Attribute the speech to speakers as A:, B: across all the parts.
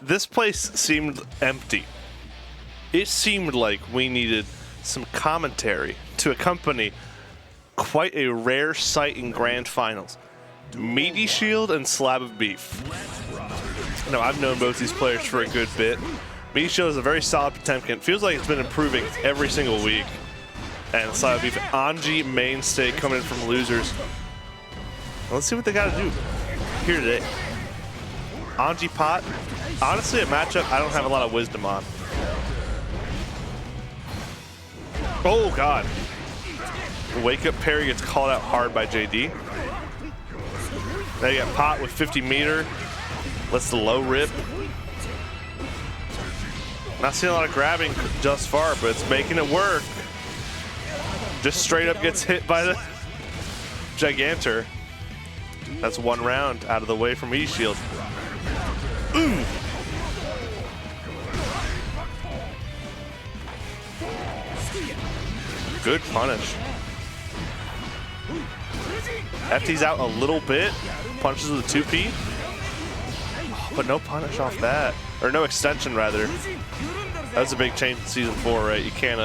A: This place seemed empty. It seemed like we needed some commentary to accompany quite a rare sight in grand finals. MeatyShield and SlabOfBeef. Now, I've known both these players for a good bit. MeatyShield is a very solid Potemkin. Feels like it's been improving every single week. And SlabOfBeef, Anji mainstay coming in from losers. Let's see what they got to do here today. Anji Pot, honestly, a matchup I don't have a lot of wisdom on. Oh, God. The wake-up parry gets called out hard by JD. Now you got Pot with 50 meter. Lets the low rip. Not seeing a lot of grabbing just far, but it's making it work. Just straight up gets hit by the Gigantor. That's one round out of the way from MeatyShield. Ooh. Good punish. FT's out a little bit. Punches with a 2P. But no punish off that. Or no extension, rather. That was a big change in Season 4, right? You can't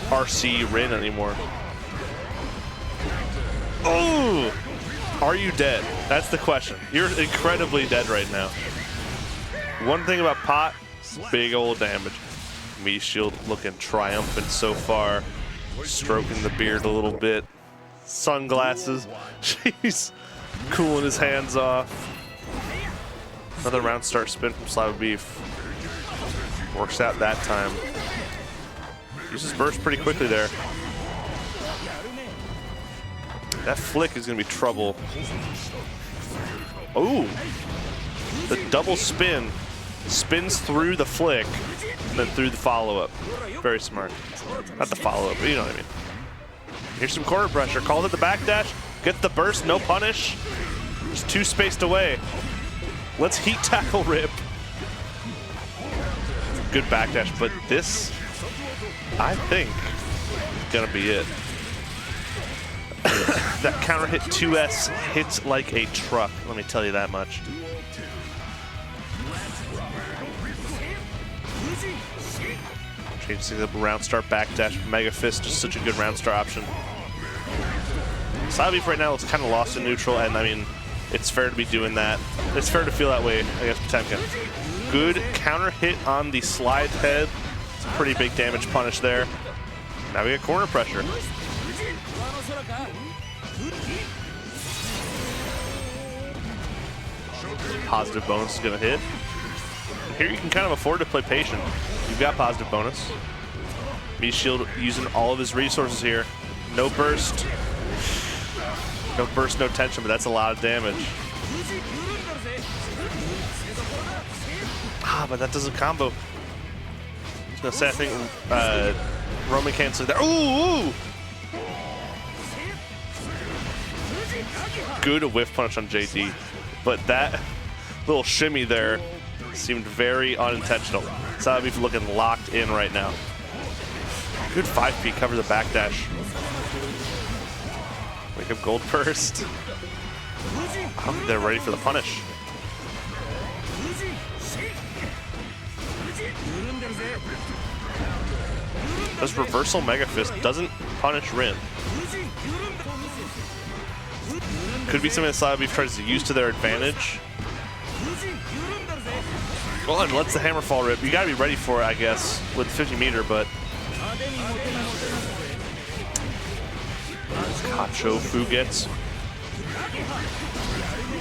A: RC Rin anymore. Oh! Are you dead? That's the question. You're incredibly dead right now. One thing about Pot, big old damage. MeatyShield looking triumphant so far. Stroking the beard a little bit. Sunglasses. She's cooling his hands off. Another round start spin from SlabOfBeef. Works out that time. Uses burst pretty quickly there. That flick is going to be trouble. Ooh. The double spin. Spins through the flick, and then through the follow-up. Very smart. Not the follow-up, but you know what I mean. Here's some corner pressure. Calls it the backdash. Gets the burst, no punish. Just two spaced away. Let's heat tackle rip. Good backdash, but this, I think, is gonna be it. That counter hit 2S hits like a truck, let me tell you that much. Change things up, round start backdash, Mega Fist, just such a good round start option. SlabOfBeef right now is kind of lost in neutral, and I mean, it's fair to be doing that. It's fair to feel that way against Potemkin. Good counter hit on the slide head. It's a pretty big damage punish there. Now we get corner pressure. Positive bonus is going to hit. And here you can kind of afford to play patient. You've got positive bonus. MeatyShield using all of his resources here. No burst. No burst, no tension, but that's a lot of damage. Ah, but that doesn't combo. I was gonna say, I think Roman cancel there. Ooh! Good whiff punch on JD, but that little shimmy there seemed very unintentional. SlabOfBeef looking locked in right now. Good 5P, cover the backdash. Wake up gold burst. I don't think they're ready for the punish. Does reversal Mega Fist, doesn't punish Rin. Could be something that SlabOfBeef tries to use to their advantage. Well, and lets the hammer fall rip. You gotta be ready for it, I guess, with 50 meter, but Kacho Fu gets.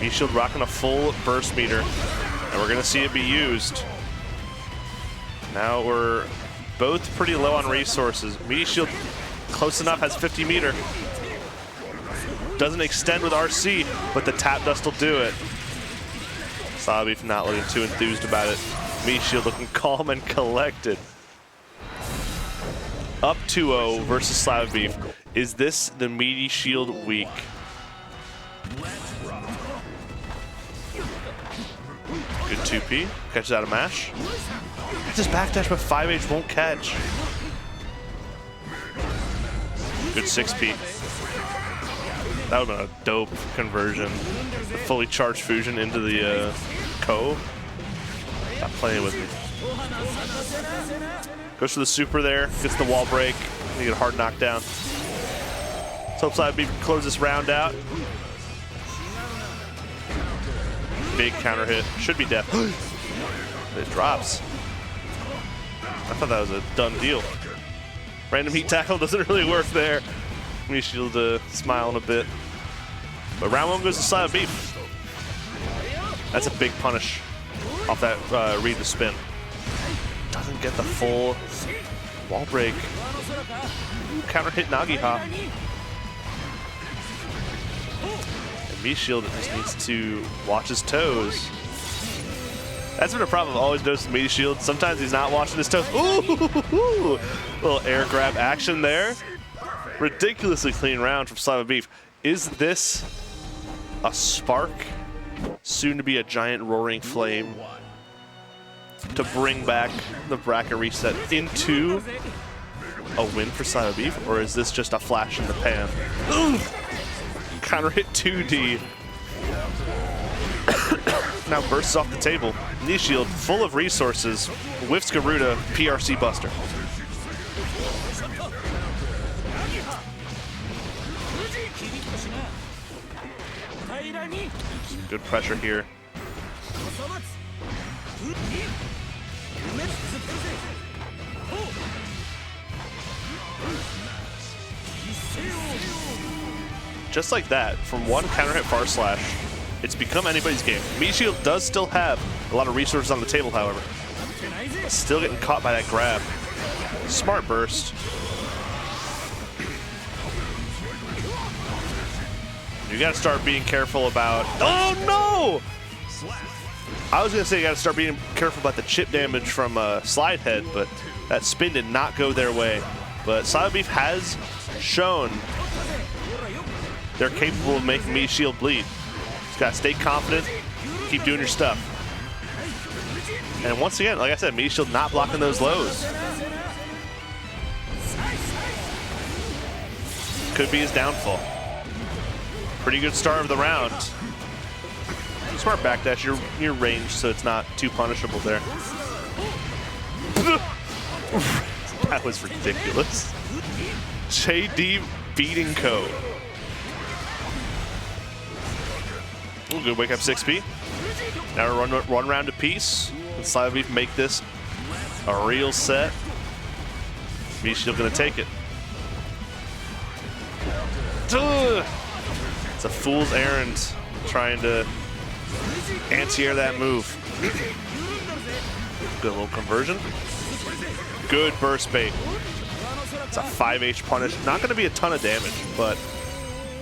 A: MeatyShield rocking a full burst meter, and we're gonna see it be used. Now we're both pretty low on resources. MeatyShield close enough, has 50 meter. Doesn't extend with RC, but the tap dust will do it. SlabOfBeef not looking too enthused about it. MeatyShield looking calm and collected. Up 2-0 versus SlabOfBeef. Is this the MeatyShield week? Good 2P. Catches out of mash. Catches backdash, but 5H won't catch. Good 6P. That would have been a dope conversion. The fully charged fusion into the Ko. Stop playing with me. Goes for the super there, gets the wall break, and you get a hard knockdown. Let's hope SlabOfBeef can close this round out. Big counter hit. Should be death. It drops. I thought that was a done deal. Random heat tackle doesn't really work there. MeatyShield smiling a bit. But round one goes to SlabOfBeef. That's a big punish off that read to spin. Doesn't get the full wall break. Ooh, counter hit Nagiha. And MeatyShield just needs to watch his toes. That's been a problem I've always noticed with MeatyShield. Sometimes he's not watching his toes. Ooh! Little air grab action there. Ridiculously clean round from SlabOfBeef. Is this a spark? Soon to be a giant roaring flame to bring back the bracket reset into a win for SlabOfBeef? Or is this just a flash in the pan? Ooh! Counter hit 2D. Now bursts off the table. MeatyShield, full of resources, whiffs Garuda, PRC Buster. Good pressure here. Just like that, from one counter hit far slash, it's become anybody's game. MeatyShield does still have a lot of resources on the table, however. Still getting caught by that grab. Smart burst. You gotta start being careful about... Oh no! I was gonna say you gotta start being careful about the chip damage from Slide Head, but that spin did not go their way. But SlabOfBeef has shown they're capable of making MeatyShield bleed. Just gotta stay confident, keep doing your stuff. And once again, like I said, MeatyShield not blocking those lows. Could be his downfall. Pretty good start of the round. Smart backdash, you're ranged, so it's not too punishable there. That was ridiculous. JD beating code. Ooh, good wake up 6P. Now we're one round apiece. And SlabOfBeef make this a real set. MeatyShield gonna take it. It's a fool's errand trying to anti-air that move. Good little conversion. Good burst bait. It's a 5H punish. Not going to be a ton of damage, but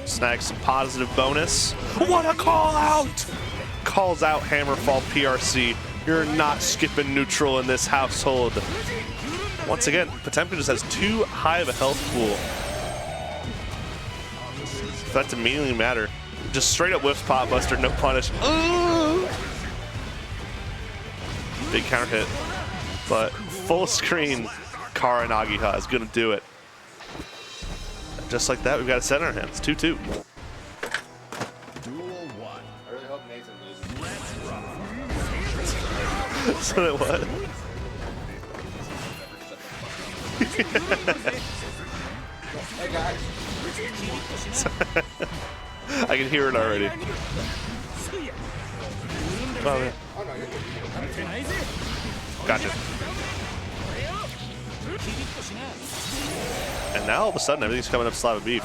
A: snags some positive bonus. What a call out! Calls out Hammerfall PRC. You're not skipping neutral in this household. Once again, Potemkin just has too high of a health pool. That doesn't immediately matter. Just straight up whiffs Pot Buster, no punish. Ooh! Big counter hit. But full screen Kara Nagiha is gonna do it. And just like that, we've got a set in our hands. 2-2.
B: I really hope Nathan loses.
A: So that what?
B: Hey guys.
A: I can hear it already. Oh, yeah.
B: Oh no, you're good.
A: Gotcha. And now all of a sudden everything's coming up SlabOfBeef.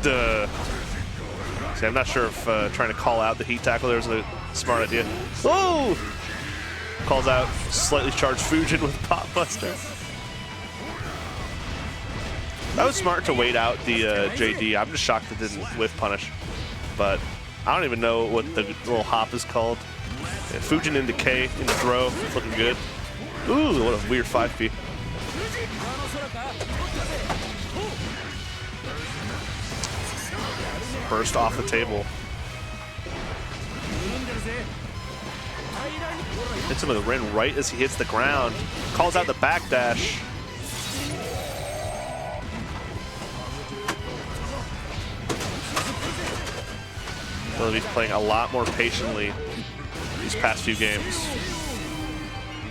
A: Duh. See, I'm not sure if trying to call out the heat tackle there was a smart idea. Whoa! Calls out slightly charged Fujin with Pot Buster. That was smart to wait out the JD. I'm just shocked it didn't whiff punish. But I don't even know what the little hop is called. Yeah, Fujin into K, into throw. It's looking good. Ooh, what a weird 5P. Burst off the table. Hits him with a Rin right as he hits the ground. Calls out the backdash. He's playing a lot more patiently these past few games.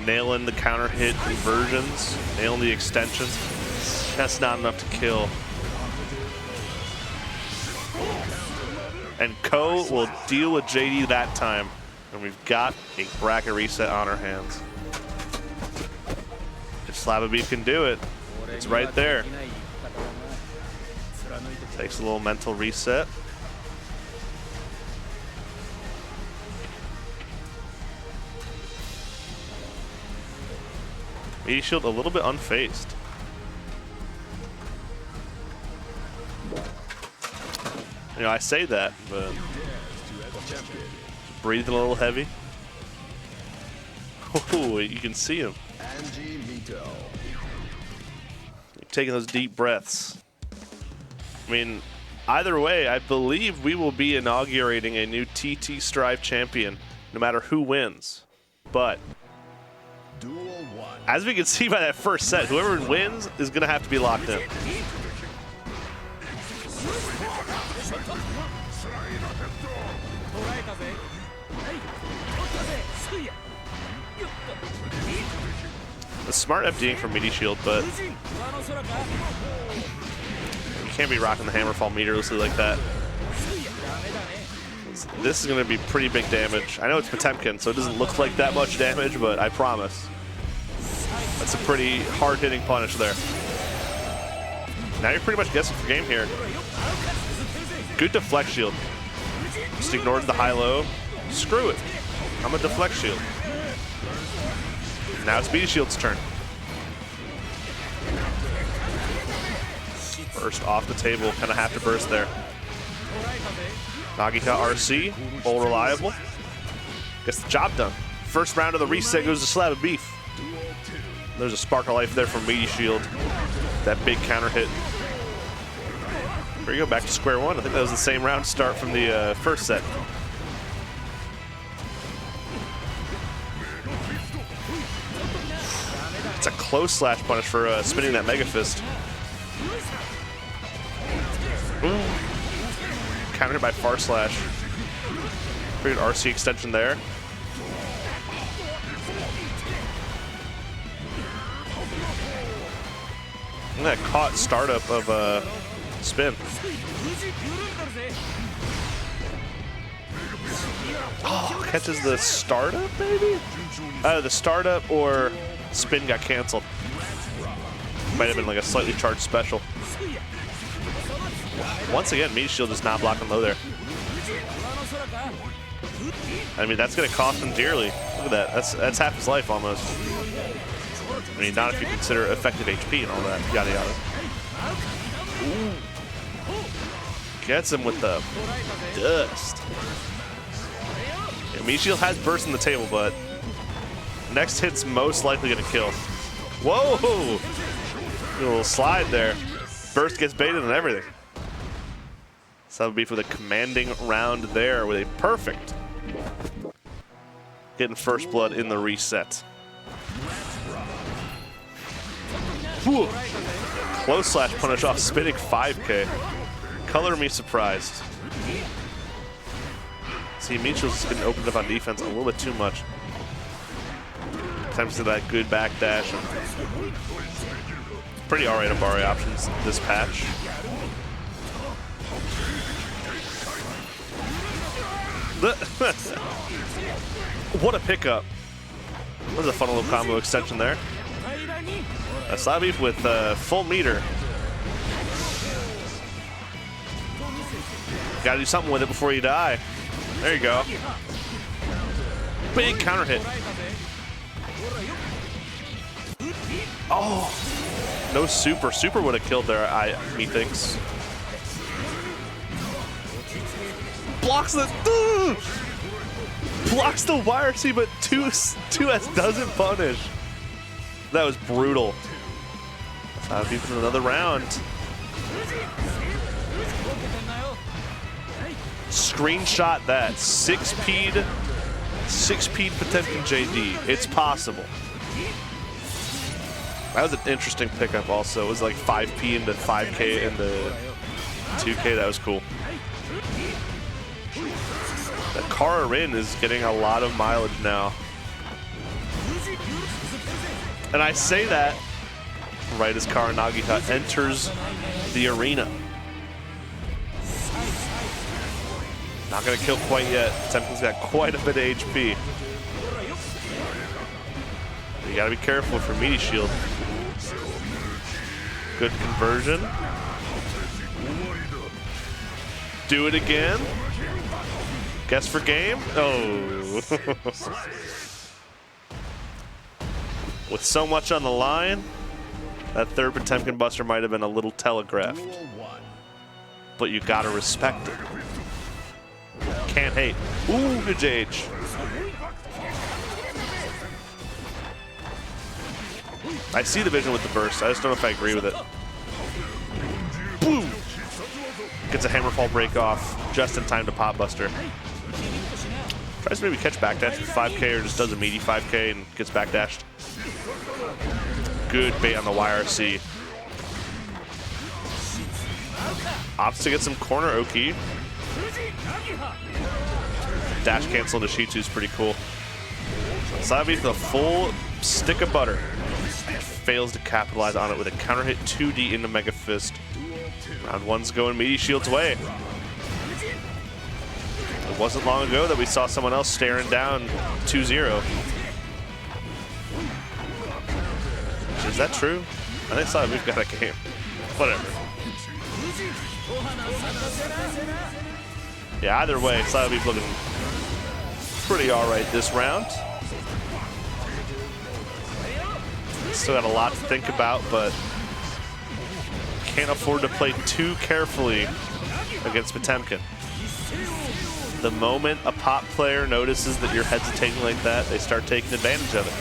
A: Nailing the counter hit conversions, nailing the extensions. That's not enough to kill. And Ko will deal with JD that time. And we've got a bracket reset on our hands. If SlabOfBeef can do it, it's right there. Takes a little mental reset. MeatyShield a little bit unfazed. You know, I say that, but breathing a little heavy. Oh, you can see him.
C: Anji
A: Taking those deep breaths. I mean, either way, I believe we will be inaugurating a new TT Strive champion, no matter who wins. But as we can see by that first set, whoever wins is going to have to be locked in. The smart FDing from MeatyShield, but you can't be rocking the hammerfall meterlessly like that. This is going to be pretty big damage. I know it's Potemkin, so it doesn't look like that much damage, but I promise. That's a pretty hard-hitting punish there. Now you're pretty much guessing for game here. Good deflect shield. Just ignores the high-low. Screw it. I'm a deflect shield. Now it's MeatyShield's turn. Burst off the table. Kind of have to burst there. Nagita RC. Full reliable. Gets the job done. First round of the reset goes to SlabOfBeef. There's a spark of life there from MeatyShield. That big counter hit. Here you go, back to square one. I think that was the same round start from the first set. It's a close slash punish for spinning that Mega Fist. Countered by Far Slash. Pretty good RC extension there. And that caught startup of spin. Oh, catches the startup maybe? The startup or spin got canceled. Might have been like a slightly charged special. Once again, MeatyShield is not blocking low there. I mean, that's going to cost him dearly. Look at that. That's half his life almost. I mean, not if you consider effective HP and all that. Yada yada. Ooh. Gets him with the dust. Yeah, MeatyShield has burst in the table, but next hit's most likely going to kill. Whoa! A little slide there. Burst gets baited and everything. SlabOfBeef with a commanding round there with a perfect. Getting first blood in the reset. Whew. Close slash punish off spinning 5K. Color me surprised. See, MeatyShield's getting opened up on defense a little bit too much. Attempts to that good backdash. Pretty alright Abari options this patch. What a pickup. That was a fun little combo extension there. SlabOfBeef with full meter. Gotta do something with it before you die. There you go. Big counter hit. Oh, no super. Super would have killed there, methinks. Blocks the blocks the YRC, but 2S doesn't punish. That was brutal. SlabOfBeef for another round. Screenshot that. 6P'd Potemkin JD. It's possible. That was an interesting pickup also. It was like 5P into 5K into 2K. That was cool. The Kara Rin is getting a lot of mileage now. And I say that right as Kara Nagita enters the arena. Not gonna kill quite yet. Potemkin's got quite a bit of HP. You gotta be careful for MeatyShield. Good conversion. Do it again. Guess for game. Oh. With so much on the line, that third Potemkin Buster might have been a little telegraphed. But you gotta respect it. Can't hate. Ooh, good Jage. I see the vision with the burst. I just don't know if I agree with it. Boom! Gets a hammerfall break off just in time to pop Buster. Tries to maybe catch backdash for 5K or just does a meaty 5K and gets backdashed. Good bait on the YRC. Opts to get some corner Oki. Dash cancel to Shitsu is pretty cool. SlabOfBeef with a full stick of butter. Fails to capitalize on it with a counter hit 2D into Mega Fist. Round one's going MeatyShield's way. It wasn't long ago that we saw someone else staring down 2-0. Is that true? I think SlabOfBeef got a game. Whatever. Yeah, either way, SlabOfBeef looking pretty alright this round. Still got a lot to think about, but can't afford to play too carefully against Potemkin. The moment a pop player notices that you're hesitating like that, they start taking advantage of it.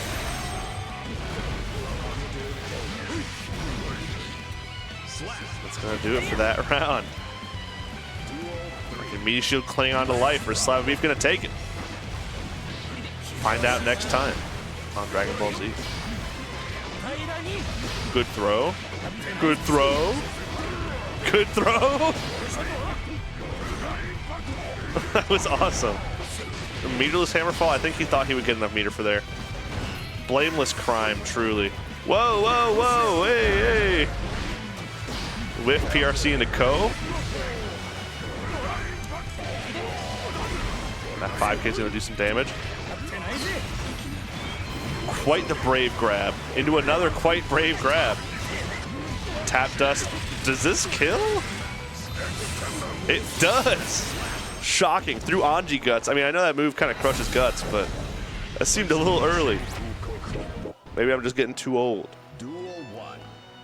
A: That's gonna do it for that round. Can MeatyShield cling on to life, or is SlabOfBeef gonna take it? Find out next time on Dragon Ball Z. Good throw. Good throw. Good throw. That was awesome. The meterless hammerfall, I think he thought he would get enough meter for there. Blameless crime, truly. Whoa, whoa, whoa, hey, hey. Whiff PRC into Ko. That 5K is gonna do some damage. Quite the brave grab. Into another quite brave grab. Tap dust. Does this kill? It does. Shocking. Through Anji guts. I mean, I know that move kind of crushes guts, but that seemed a little early. Maybe I'm just getting too old.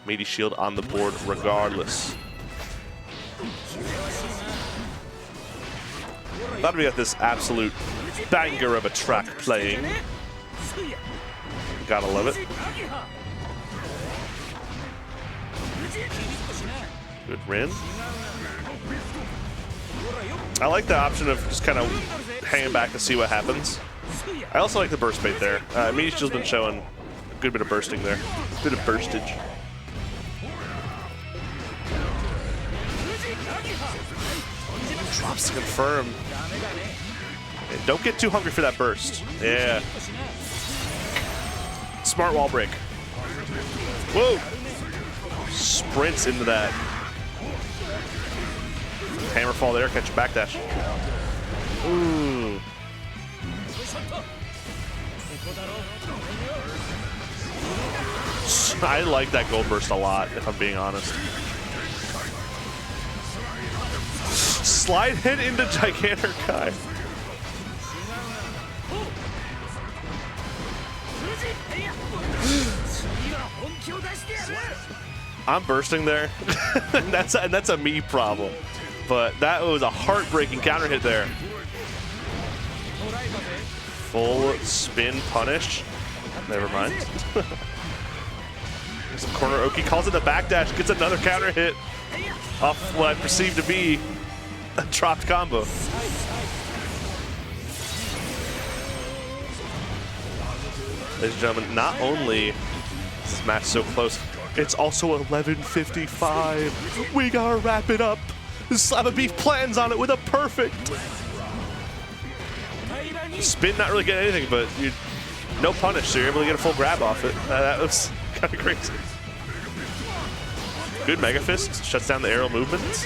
A: MeatyShield on the board regardless. Thought we got this absolute banger of a track playing. Gotta love it. Good Rin. I like the option of just kind of hanging back to see what happens. I also like the burst bait there. MeatyShield's been showing a good bit of bursting there. A bit of burstage. Drops to confirm. Hey, don't get too hungry for that burst. Yeah. Smart wall break. Whoa! Sprints into that. Hammerfall there, catch a backdash. Ooh. I like that gold burst a lot, if I'm being honest. Slide hit into Gigantor Kai. I'm bursting there. that's a me problem. But that was a heartbreaking counter hit there. Full spin punish. Never mind. Some corner Oki calls it a backdash, gets another counter hit off what I perceive to be a dropped combo. Ladies and gentlemen, not only is this match so close, it's also 11:55. We gotta wrap it up. SlabOfBeef plans on it with a perfect. Spin not really getting anything, but you no punish, so you're able to get a full grab off it. That was kind of crazy. Good Mega Fist, shuts down the aerial movements.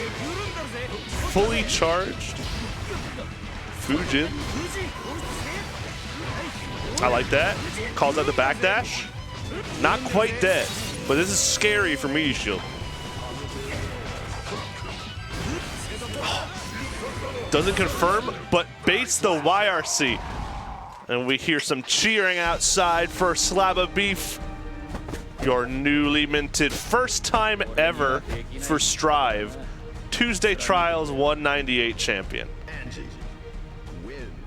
A: Fully charged. Fujin. I like that. Calls out the backdash. Not quite dead, but this is scary for MeatyShield. Doesn't confirm, but baits the YRC. And we hear some cheering outside for SlabOfBeef, your newly minted first time ever for Strive Tuesday Trials 198 champion.
C: Anji.